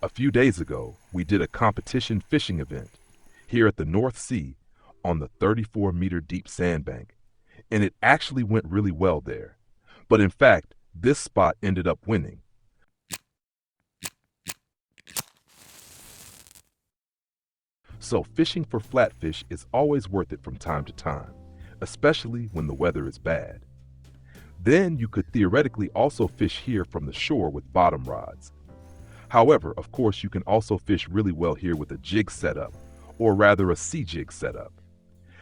A few days ago, we did a competition fishing event here at the North Sea on the 34-meter deep sandbank, and it actually went really well there. But in fact, this spot ended up winning. So fishing for flatfish is always worth it from time to time, especially when the weather is bad. Then you could theoretically also fish here from the shore with bottom rods. However, of course, you can also fish really well here with a jig setup, or rather a sea jig setup.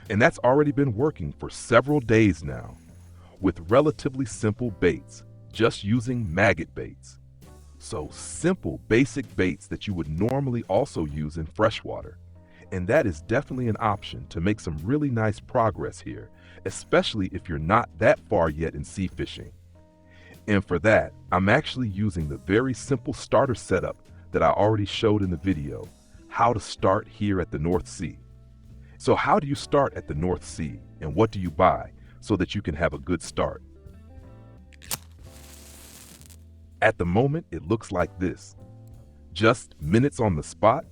And that's already been working for several days now, with relatively simple baits, just using maggot baits. So simple, basic baits that you would normally also use in freshwater. And that is definitely an option to make some really nice progress here, especially if you're not that far yet in sea fishing. And for that, I'm actually using the very simple starter setup that I already showed in the video, how to start here at the North Sea. So how do you start at the North Sea, and what do you buy so that you can have a good start? At the moment, it looks like this. Just minutes on the spot,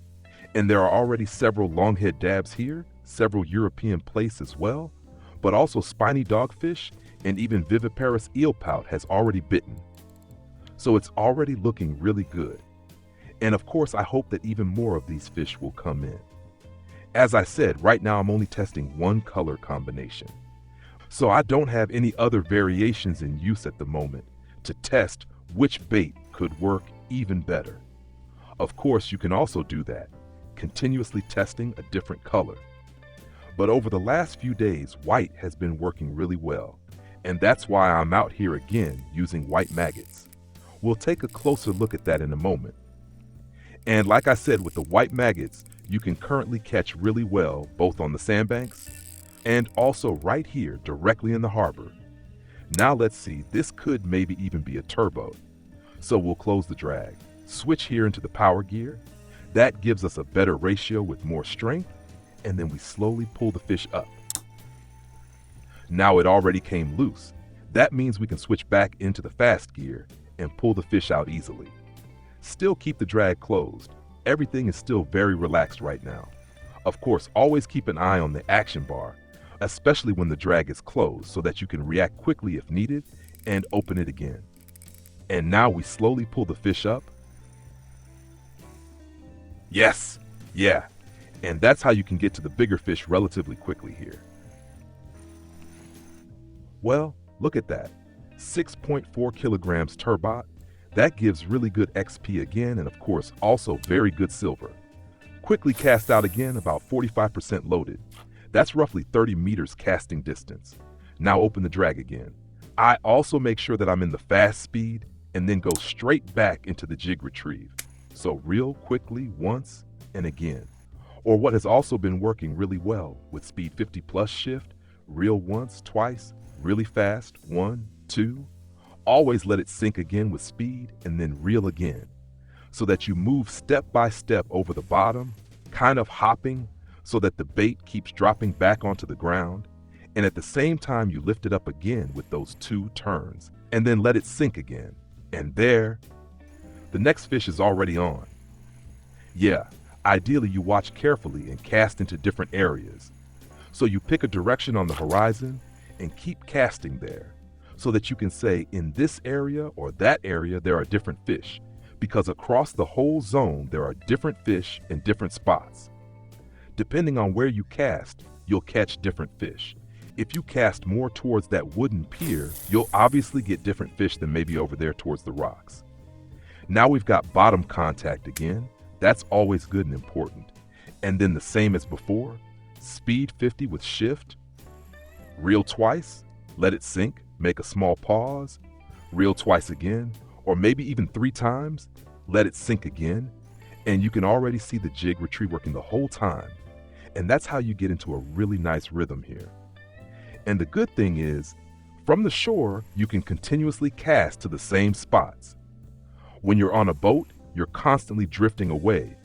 and there are already several longhead dabs here, several European plaice as well, but also spiny dogfish and even Viviparous eelpout has already bitten. So it's already looking really good. And of course, I hope that even more of these fish will come in. As I said, right now I'm only testing one color combination. So I don't have any other variations in use at the moment to test which bait could work even better. Of course, you can also do that, continuously testing a different color. But over the last few days, white has been working really well, and that's why I'm out here again using white maggots. We'll take a closer look at that in a moment. And like I said, with the white maggots, you can currently catch really well both on the sandbanks and also right here directly in the harbor. Now let's see, this could maybe even be a turbot. So we'll close the drag, switch here into the power gear. That gives us a better ratio with more strength, and then we slowly pull the fish up. Now it already came loose. That means we can switch back into the fast gear and pull the fish out easily. Still keep the drag closed. Everything is still very relaxed right now. Of course, always keep an eye on the action bar, especially when the drag is closed, so that you can react quickly if needed and open it again. And now we slowly pull the fish up. Yes, yeah, and that's how you can get to the bigger fish relatively quickly here. Well, look at that, 6.4 kilograms turbot. That gives really good XP again, and of course also very good silver. Quickly cast out again, about 45% loaded. That's roughly 30 meters casting distance. Now open the drag again. I also make sure that I'm in the fast speed and then go straight back into the jig retrieve. So reel quickly once and again. Or what has also been working really well with speed 50 plus shift, reel once, twice, really fast, 1, 2. Always let it sink again with speed and then reel again, so that you move step by step over the bottom, kind of hopping so that the bait keeps dropping back onto the ground, and at the same time you lift it up again with those 2 turns and then let it sink again. And there, the next fish is already on. Yeah, ideally you watch carefully and cast into different areas. So you pick a direction on the horizon and keep casting there, so that you can say in this area or that area there are different fish, because across the whole zone there are different fish in different spots. Depending on where you cast, you'll catch different fish. If you cast more towards that wooden pier, you'll obviously get different fish than maybe over there towards the rocks. Now we've got bottom contact again. That's always good and important. And then the same as before, speed 50 with shift, reel twice, let it sink, make a small pause, reel twice again, or maybe even 3 times, let it sink again, and you can already see the jig retrieve working the whole time. And that's how you get into a really nice rhythm here. And the good thing is, from the shore, you can continuously cast to the same spots. When you're on a boat, you're constantly drifting away,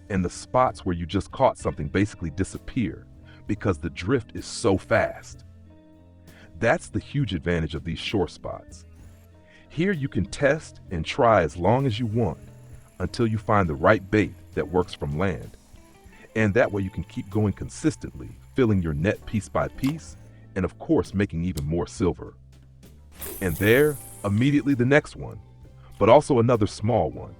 and the spots where you just caught something basically disappear because the drift is so fast. That's the huge advantage of these shore spots. Here you can test and try as long as you want. until you find the right bait that works from land. And that way you can keep going consistently, filling your net piece by piece, and of course making even more silver. And there, immediately the next one, but also another small one.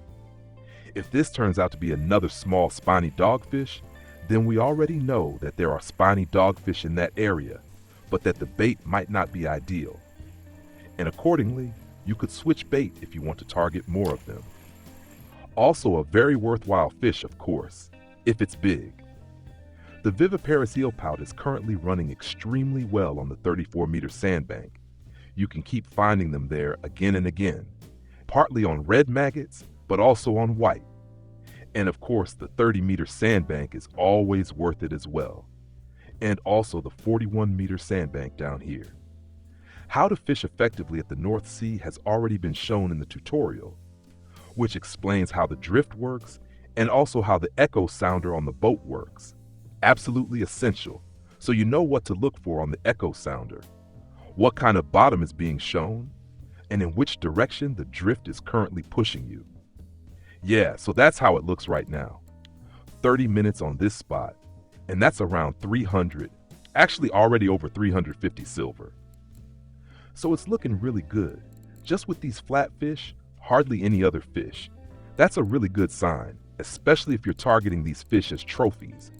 If this turns out to be another small spiny dogfish, then we already know that there are spiny dogfish in that area, but that the bait might not be ideal. And accordingly, you could switch bait if you want to target more of them. Also a very worthwhile fish, of course, if it's big. The Viviparous eelpout is currently running extremely well on the 34-meter sandbank. You can keep finding them there again and again, partly on red maggots, but also on white. And of course, the 30-meter sandbank is always worth it as well. And also the 41-meter sandbank down here. How to fish effectively at the North Sea has already been shown in the tutorial, which explains how the drift works and also how the echo sounder on the boat works. Absolutely essential, so you know what to look for on the echo sounder, what kind of bottom is being shown, and in which direction the drift is currently pushing you. Yeah, so that's how it looks right now. 30 minutes on this spot, and that's around 300, actually already over 350 silver. So it's looking really good. Just with these flatfish, hardly any other fish. That's a really good sign, especially if you're targeting these fish as trophies.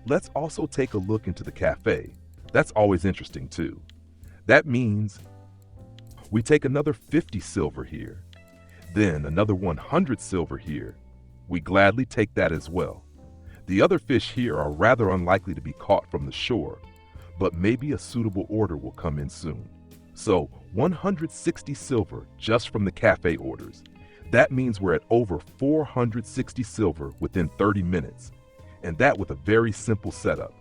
Let's also take a look into the café. That's always interesting too. That means we take another 50 silver here, then another 100 silver here. We gladly take that as well. The other fish here are rather unlikely to be caught from the shore, but maybe a suitable order will come in soon. So 160 silver just from the café orders. That means we're at over 460 silver within 30 minutes. And that with a very simple setup.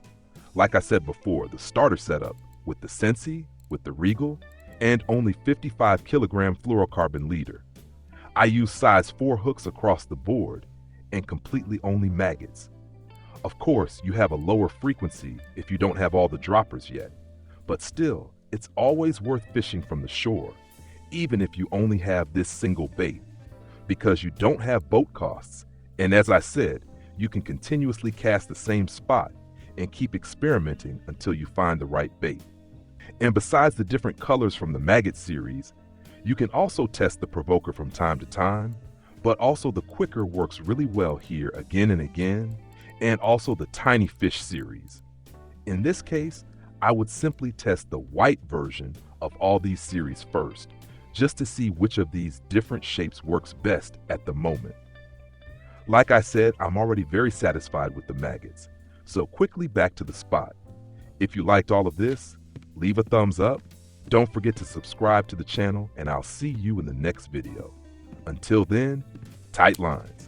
Like I said before, the starter setup with the Sensi, with the Regal, and only 55 kilogram fluorocarbon leader. I use size 4 hooks across the board and completely only maggots. Of course, you have a lower frequency if you don't have all the droppers yet, but still, it's always worth fishing from the shore, even if you only have this single bait, because you don't have boat costs, and as I said, you can continuously cast the same spot and keep experimenting until you find the right bait. And besides the different colors from the maggot series, you can also test the provoker from time to time, but also the quicker works really well here again and again, and also the tiny fish series. In this case, I would simply test the white version of all these series first, just to see which of these different shapes works best at the moment. Like I said, I'm already very satisfied with the maggots, so quickly back to the spot. If you liked all of this, leave a thumbs up, don't forget to subscribe to the channel, and I'll see you in the next video. Until then, tight lines.